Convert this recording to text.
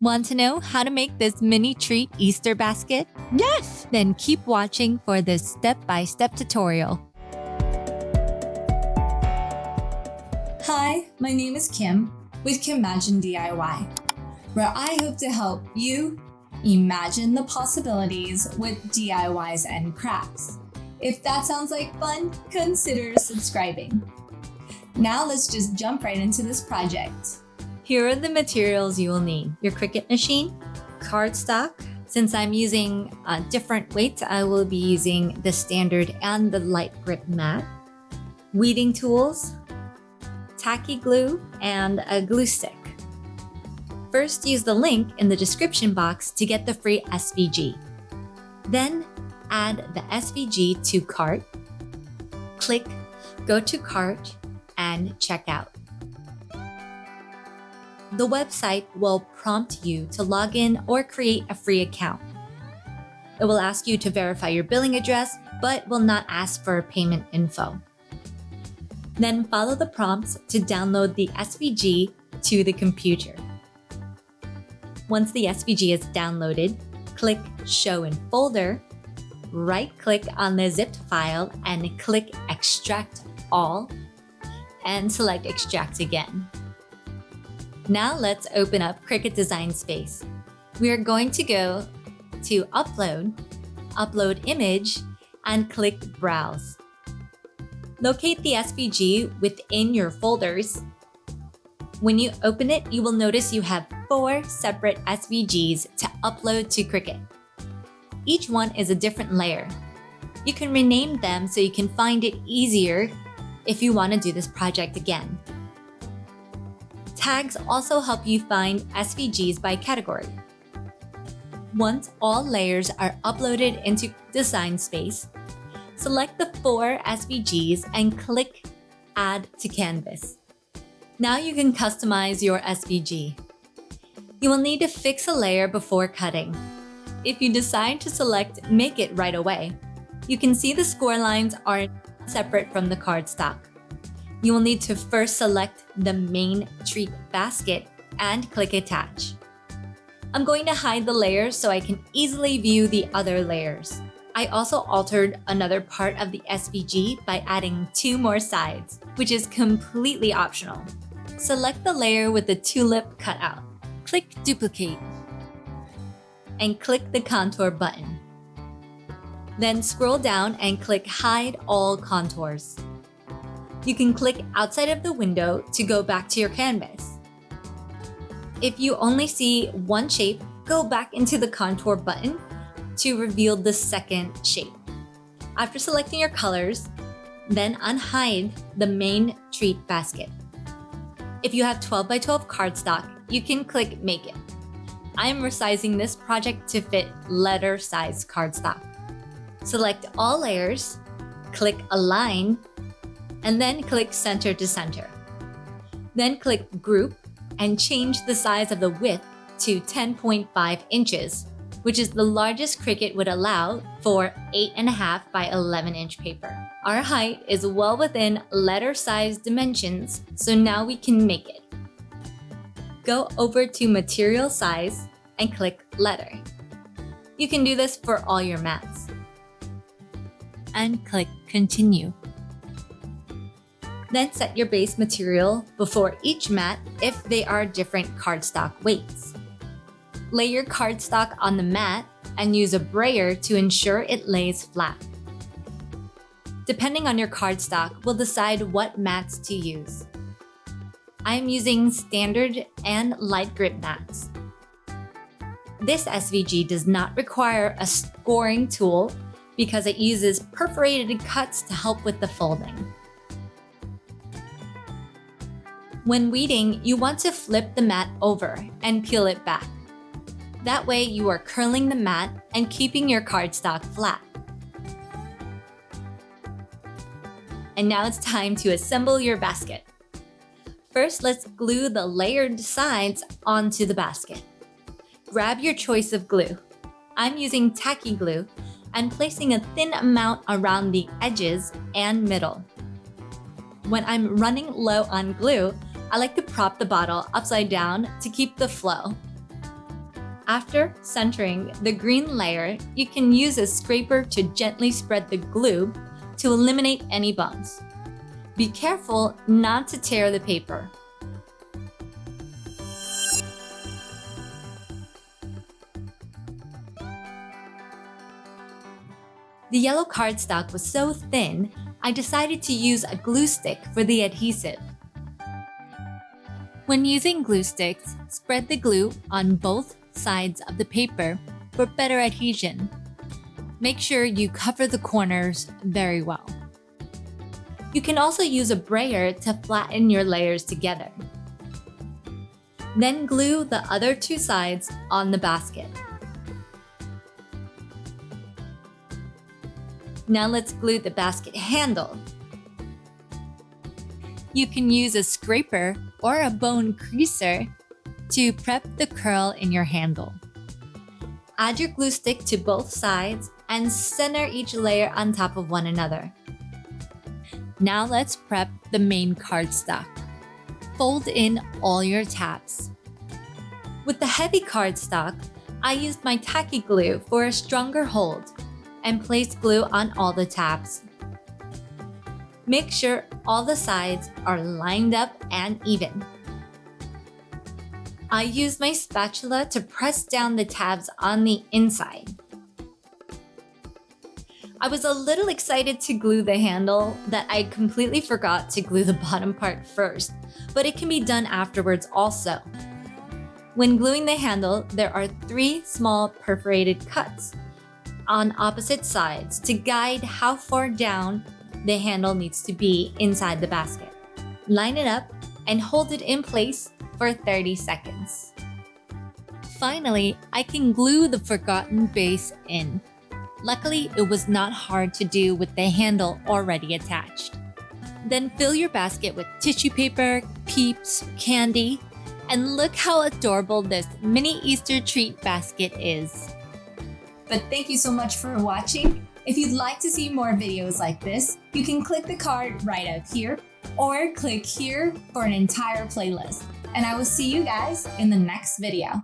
Want to know how to make this mini treat Easter basket? Yes! Then keep watching for this step-by-step tutorial. Hi, my name is Kim with Kimagine DIY, where I hope to help you imagine the possibilities with DIYs and crafts. If that sounds like fun, consider subscribing. Now let's just jump right into this project. Here are the materials you will need. Your Cricut machine, cardstock. Since I'm using different weights, I will be using the standard and the light grip mat. Weeding tools, tacky glue, and a glue stick. First, use the link in the description box to get the free SVG. Then, add the SVG to cart. Click Go to Cart and check out. The website will prompt you to log in or create a free account. It will ask you to verify your billing address, but will not ask for payment info. Then follow the prompts to download the SVG to the computer. Once the SVG is downloaded, click Show in Folder, right-click on the zipped file and click Extract All, and select Extract again. Now let's open up Cricut Design Space. We are going to go to Upload, Upload Image, and click Browse. Locate the SVG within your folders. When you open it, you will notice you have 4 separate SVGs to upload to Cricut. Each one is a different layer. You can rename them so you can find it easier if you want to do this project again. Tags also help you find SVGs by category. Once all layers are uploaded into Design Space, select the 4 SVGs and click Add to Canvas. Now you can customize your SVG. You will need to fix a layer before cutting. If you decide to select Make It right away, you can see the score lines are separate from the cardstock. You will need to first select the main treat basket and click Attach. I'm going to hide the layers so I can easily view the other layers. I also altered another part of the SVG by adding 2 more sides, which is completely optional. Select the layer with the tulip cutout. Click Duplicate and click the contour button. Then scroll down and click Hide All Contours. You can click outside of the window to go back to your canvas. If you only see one shape, go back into the contour button to reveal the second shape. After selecting your colors, then unhide the main treat basket. If you have 12 by 12 cardstock, you can click Make It. I am resizing this project to fit letter size cardstock. Select all layers, click Align, and then click Center to Center. Then click Group and change the size of the width to 10.5 inches, which is the largest Cricut would allow for 8.5 by 11 inch paper. Our height is well within letter size dimensions, so now we can make it. Go over to Material Size and click Letter. You can do this for all your mats. And click Continue. Then set your base material before each mat if they are different cardstock weights. Lay your cardstock on the mat and use a brayer to ensure it lays flat. Depending on your cardstock, we'll decide what mats to use. I'm using standard and light grip mats. This SVG does not require a scoring tool because it uses perforated cuts to help with the folding. When weeding, you want to flip the mat over and peel it back. That way you are curling the mat and keeping your cardstock flat. And now it's time to assemble your basket. First, let's glue the layered sides onto the basket. Grab your choice of glue. I'm using tacky glue and placing a thin amount around the edges and middle. When I'm running low on glue, I like to prop the bottle upside down to keep the flow. After centering the green layer, you can use a scraper to gently spread the glue to eliminate any bumps. Be careful not to tear the paper. The yellow cardstock was so thin, I decided to use a glue stick for the adhesive. When using glue sticks, spread the glue on both sides of the paper for better adhesion. Make sure you cover the corners very well. You can also use a brayer to flatten your layers together. Then glue the other two sides on the basket. Now let's glue the basket handle. You can use a scraper or a bone creaser to prep the curl in your handle. Add your glue stick to both sides and center each layer on top of one another. Now let's prep the main cardstock. Fold in all your tabs. With the heavy cardstock, I used my tacky glue for a stronger hold and placed glue on all the tabs. Make sure all the sides are lined up and even. I used my spatula to press down the tabs on the inside. I was a little excited to glue the handle that I completely forgot to glue the bottom part first, but it can be done afterwards also. When gluing the handle, there are 3 small perforated cuts on opposite sides to guide how far down the handle needs to be inside the basket. Line it up and hold it in place for 30 seconds. Finally, I can glue the forgotten base in. Luckily, it was not hard to do with the handle already attached. Then fill your basket with tissue paper, peeps, candy, and look how adorable this mini Easter treat basket is. But thank you so much for watching. If you'd like to see more videos like this, you can click the card right up here or click here for an entire playlist. And I will see you guys in the next video.